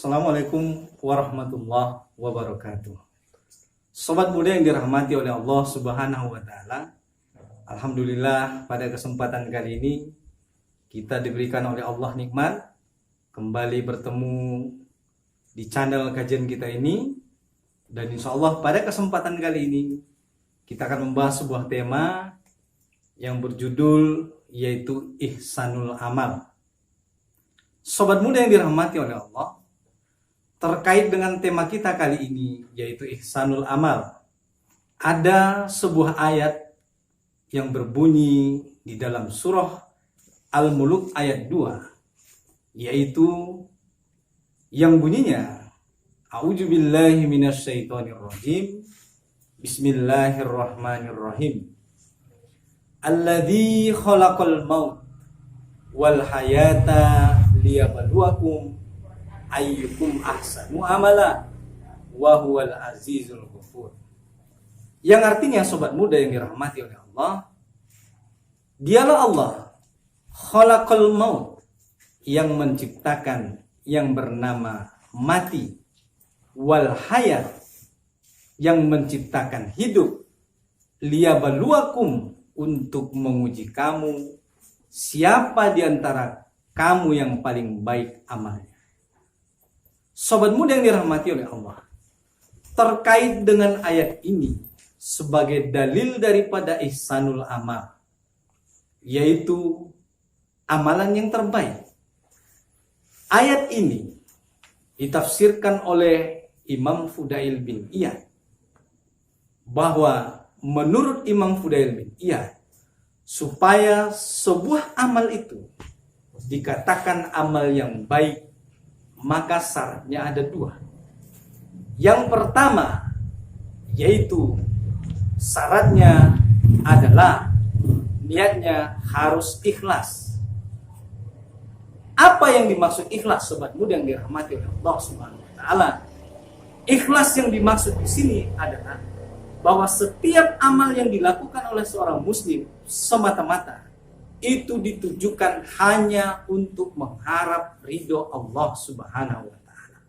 Assalamualaikum warahmatullahi wabarakatuh. Sobat muda yang dirahmati oleh Allah Subhanahu wa taala. Alhamdulillah, pada kesempatan kali ini kita diberikan oleh Allah nikmat kembali bertemu di channel kajian kita ini, dan insya Allah pada kesempatan kali ini kita akan membahas sebuah tema yang berjudul yaitu ihsanul amal. Sobat muda yang dirahmati oleh Allah, terkait dengan tema kita kali ini yaitu ihsanul amal, ada sebuah ayat yang berbunyi di dalam surah Al-Mulk ayat 2, yaitu yang bunyinya A'udzubillahi minasyaitonirrajim, Bismillahirrahmanirrahim. Alladzi khalaqal maut wal hayata liyabluwakum ayyukum ahsanu amala wa huwal azizul ghafur. Yang artinya, sobat muda yang dirahmati oleh Allah, dialah Allah khalaqal maut, yang menciptakan yang bernama mati, wal hayat, yang menciptakan hidup, liyabluwakum, untuk menguji kamu siapa di antara kamu yang paling baik amalnya. Sobat muda yang dirahmati oleh Allah, terkait dengan ayat ini sebagai dalil daripada ihsanul amal, yaitu amalan yang terbaik. Ayat ini ditafsirkan oleh Imam Fudail bin Iyad, bahwa menurut Imam Fudail bin Iyad, supaya sebuah amal itu dikatakan amal yang baik, maka syaratnya ada dua. Yang pertama, yaitu syaratnya adalah niatnya harus ikhlas. Apa yang dimaksud ikhlas, sobat muda yang dirahmati oleh Allah Subhanahu wa taala? Ikhlas yang dimaksud di sini adalah bahwa setiap amal yang dilakukan oleh seorang muslim semata-mata itu ditujukan hanya untuk mengharap ridho Allah Subhanahu wa taala.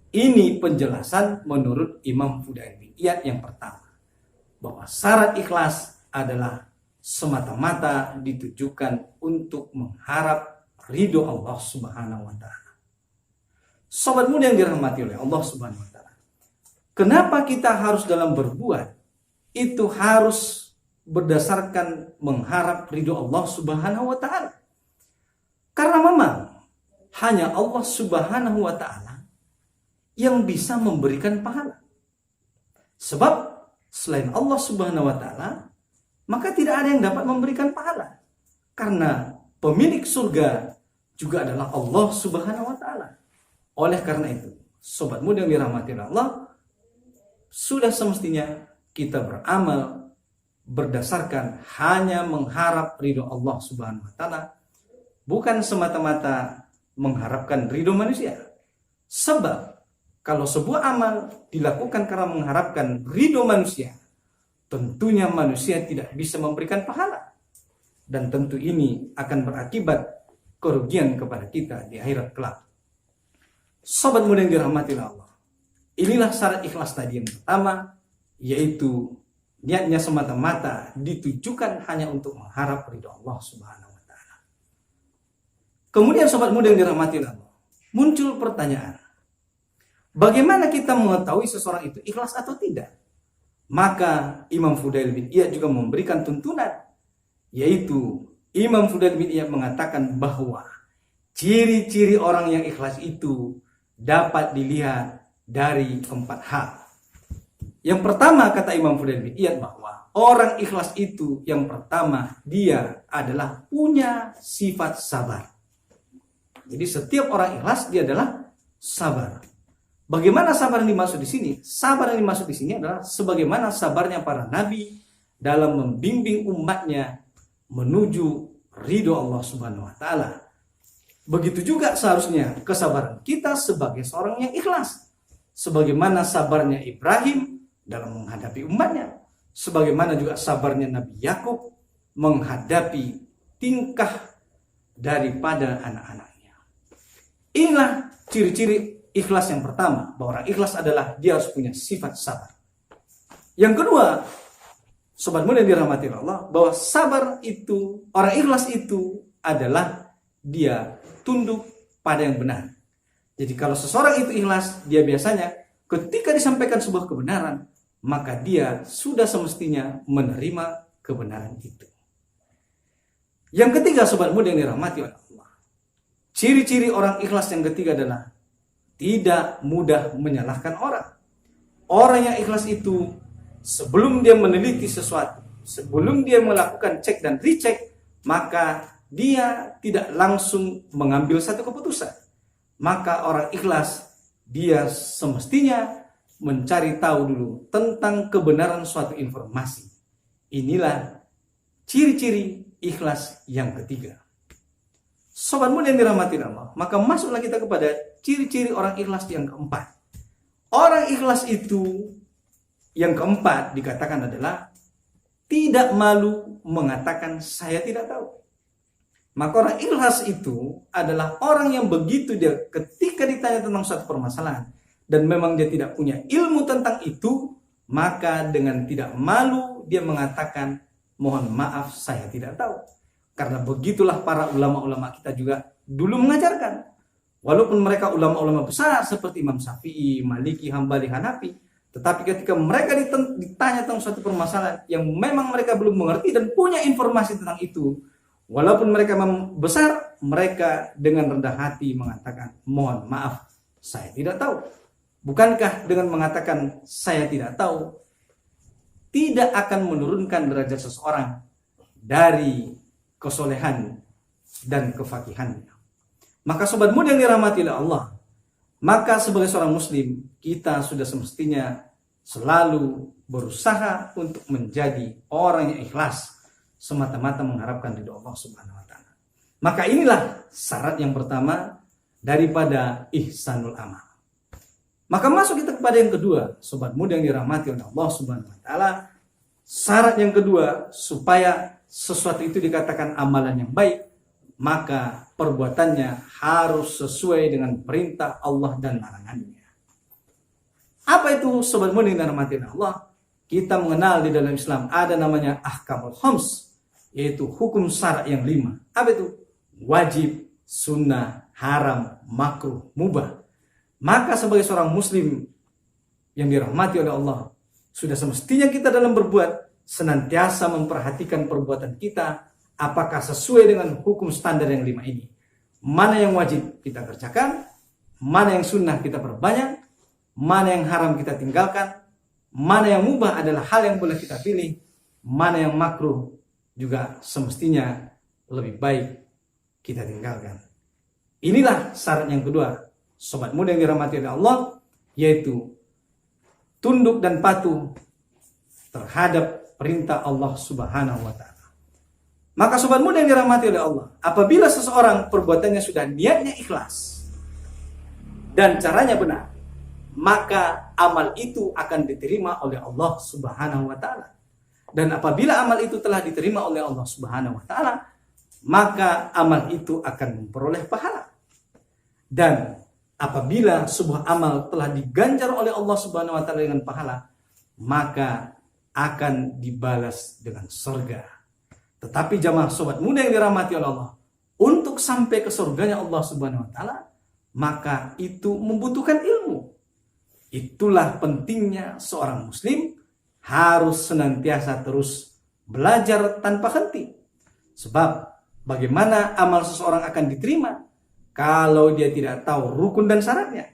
Ini penjelasan menurut Imam Fudail bin Iyad yang pertama, bahwa syarat ikhlas adalah semata-mata ditujukan untuk mengharap ridho Allah Subhanahu wa taala. Sobat muda yang dirahmati oleh Allah Subhanahu wa taala, kenapa kita harus dalam berbuat itu harus berdasarkan mengharap ridho Allah Subhanahu wa taala? Karena memang hanya Allah Subhanahu wa taala yang bisa memberikan pahala. Sebab selain Allah Subhanahu wa taala, maka tidak ada yang dapat memberikan pahala. Karena pemilik surga juga adalah Allah Subhanahu wa taala. Oleh karena itu, sobat muda yang dirahmati Allah, sudah semestinya kita beramal berdasarkan hanya mengharap ridho Allah Subhanahu wa taala, bukan semata-mata mengharapkan ridho manusia. Sebab kalau sebuah amal dilakukan karena mengharapkan ridho manusia, tentunya manusia tidak bisa memberikan pahala, dan tentu ini akan berakibat kerugian kepada kita di akhirat kelak. Sobat muda yang dirahmati Allah, inilah syarat ikhlas tadi yang pertama, yaitu niatnya semata-mata ditujukan hanya untuk mengharap ridho Allah Subhanahu wa taala. Kemudian sobat muda yang dirahmati Allah, muncul pertanyaan, bagaimana kita mengetahui seseorang itu ikhlas atau tidak? Maka Imam Fudail bin Iyad juga memberikan tuntunan, yaitu Imam Fudail bin Iyad mengatakan bahwa ciri-ciri orang yang ikhlas itu dapat dilihat dari 4 hal. Yang pertama, kata Imam Fudail bin Iyad, bahwa orang ikhlas itu yang pertama, dia adalah punya sifat sabar. Jadi setiap orang ikhlas dia adalah sabar. Bagaimana sabar yang dimaksud di sini? Sabar yang dimaksud di sini adalah sebagaimana sabarnya para nabi dalam membimbing umatnya menuju ridho Allah Subhanahu wa taala. Begitu juga seharusnya kesabaran kita sebagai seorang yang ikhlas. Sebagaimana sabarnya Ibrahim dalam menghadapi umatnya, sebagaimana juga sabarnya Nabi Yakub menghadapi tingkah daripada anak-anaknya. Inilah ciri-ciri ikhlas yang pertama, bahwa orang ikhlas adalah dia harus punya sifat sabar. Yang kedua, sobat muda yang dirahmati Allah, bahwa sabar itu, orang ikhlas itu adalah dia tunduk pada yang benar. Jadi kalau seseorang itu ikhlas, dia biasanya ketika disampaikan sebuah kebenaran, maka dia sudah semestinya menerima kebenaran itu. Yang ketiga, sobat muda yang dirahmati oleh Allah, ciri-ciri orang ikhlas yang ketiga adalah tidak mudah menyalahkan orang. Orang yang ikhlas itu sebelum dia meneliti sesuatu, sebelum dia melakukan cek dan recheck, maka dia tidak langsung mengambil satu keputusan. Maka orang ikhlas, dia semestinya mencari tahu dulu tentang kebenaran suatu informasi. Inilah ciri-ciri ikhlas yang ketiga. Sobat muda yang dirahmati Allah, maka masuklah kita kepada ciri-ciri orang ikhlas yang keempat. Orang ikhlas itu yang keempat dikatakan adalah tidak malu mengatakan saya tidak tahu. Maka orang ikhlas itu adalah orang yang begitu dia ketika ditanya tentang suatu permasalahan dan memang dia tidak punya ilmu tentang itu, maka dengan tidak malu dia mengatakan mohon maaf saya tidak tahu. Karena begitulah para ulama-ulama kita juga dulu mengajarkan. Walaupun mereka ulama-ulama besar seperti Imam Syafi'i, Maliki, Hambali, Hanafi, tetapi ketika mereka ditanya tentang suatu permasalahan yang memang mereka belum mengerti dan punya informasi tentang itu, walaupun mereka besar, mereka dengan rendah hati mengatakan mohon maaf saya tidak tahu. Bukankah dengan mengatakan saya tidak tahu tidak akan menurunkan derajat seseorang dari kesolehan dan kefakihannya? Maka sobat muda yang dirahmati oleh Allah, maka sebagai seorang muslim kita sudah semestinya selalu berusaha untuk menjadi orang yang ikhlas semata-mata mengharapkan ridho Allah Subhanahu wa taala. Maka inilah syarat yang pertama daripada ihsanul amal. Maka masuk kita kepada yang kedua, sobat muda yang dirahmati oleh Allah Subhanahu wa taala. Syarat yang kedua supaya sesuatu itu dikatakan amalan yang baik, maka perbuatannya harus sesuai dengan perintah Allah dan larangannya. Apa itu sobat muda yang dirahmati oleh Allah? Kita mengenal di dalam Islam ada namanya ahkamul khams, yaitu hukum syarat yang 5. Apa itu? Wajib, sunnah, haram, makruh, mubah. Maka sebagai seorang muslim yang dirahmati oleh Allah, sudah semestinya kita dalam berbuat senantiasa memperhatikan perbuatan kita apakah sesuai dengan hukum standar yang 5 ini. Mana yang wajib kita kerjakan, mana yang sunnah kita perbanyak, mana yang haram kita tinggalkan, mana yang mubah adalah hal yang boleh kita pilih, mana yang makruh juga semestinya lebih baik kita tinggalkan. Inilah syarat yang kedua, sobat muda yang dirahmati oleh Allah, yaitu tunduk dan patuh terhadap perintah Allah Subhanahu wa taala. Maka sobat muda yang dirahmati oleh Allah, apabila seseorang perbuatannya sudah niatnya ikhlas dan caranya benar, maka amal itu akan diterima oleh Allah Subhanahu wa taala. Dan apabila amal itu telah diterima oleh Allah Subhanahu wa taala, maka amal itu akan memperoleh pahala. Dan apabila sebuah amal telah diganjar oleh Allah Subhanahu wa taala dengan pahala, maka akan dibalas dengan surga. Tetapi jamaah sobat muda yang dirahmati oleh Allah, untuk sampai ke surganya Allah Subhanahu wa taala, maka itu membutuhkan ilmu. Itulah pentingnya seorang muslim harus senantiasa terus belajar tanpa henti. Sebab bagaimana amal seseorang akan diterima kalau dia tidak tahu rukun dan syaratnya?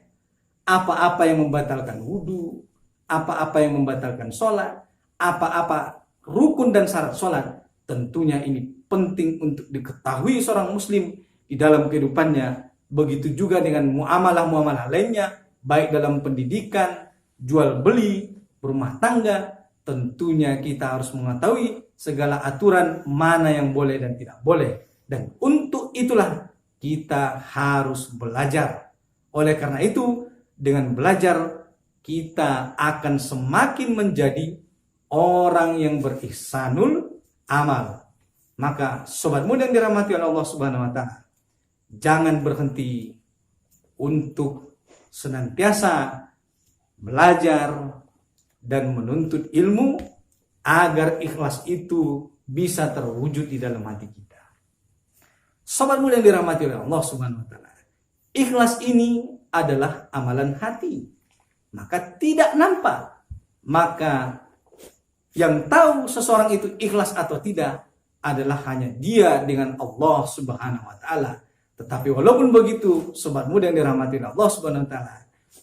Apa-apa yang membatalkan wudhu, apa-apa yang membatalkan sholat, apa-apa rukun dan syarat sholat, tentunya ini penting untuk diketahui seorang muslim di dalam kehidupannya. Begitu juga dengan muamalah-muamalah lainnya, baik dalam pendidikan, jual beli, berumah tangga. Tentunya kita harus mengetahui segala aturan mana yang boleh dan tidak boleh. Dan untuk itulah kita harus belajar. Oleh karena itu, dengan belajar kita akan semakin menjadi orang yang berihsanul amal. Maka sobat muda yang dirahmati oleh Allah Subhanahu wa taala, jangan berhenti untuk senantiasa belajar dan menuntut ilmu agar ikhlas itu bisa terwujud di dalam hati kita. Sobat mulia yang dirahmati oleh Allah Subhanahu wa taala. Ikhlas ini adalah amalan hati. Maka tidak nampak. Maka yang tahu seseorang itu ikhlas atau tidak adalah hanya dia dengan Allah Subhanahu wa taala. Tetapi walaupun begitu, sobat muda yang dirahmati oleh Allah Subhanahu wa taala,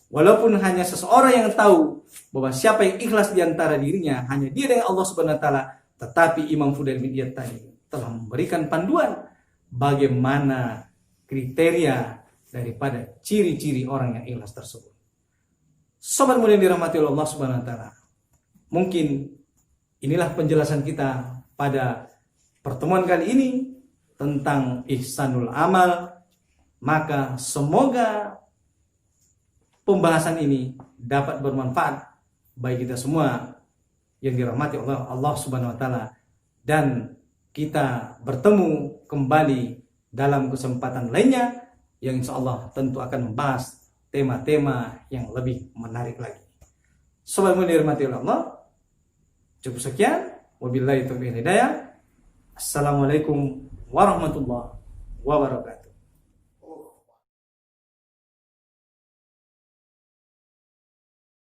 walaupun hanya seseorang yang tahu bahwa siapa yang ikhlas di antara dirinya hanya dia dengan Allah Subhanahu wa taala, tetapi Imam Fudail bin Iyad tadi telah memberikan panduan bagaimana kriteria daripada ciri-ciri orang yang ikhlas tersebut. Sobat muda yang dirahmati oleh Allah Subhanahu wa taala, mungkin inilah penjelasan kita pada pertemuan kali ini tentang ihsanul amal. Maka semoga pembahasan ini dapat bermanfaat bagi kita semua yang dirahmati oleh Allah Subhanahu wa taala, dan kita bertemu kembali dalam kesempatan lainnya yang insya Allah tentu akan membahas tema-tema yang lebih menarik lagi. Sobat mulia dirahmati oleh Allah, cukup sekian. Wabillahi taufiq hidayah. Assalamualaikum warahmatullahi wabarakatuh.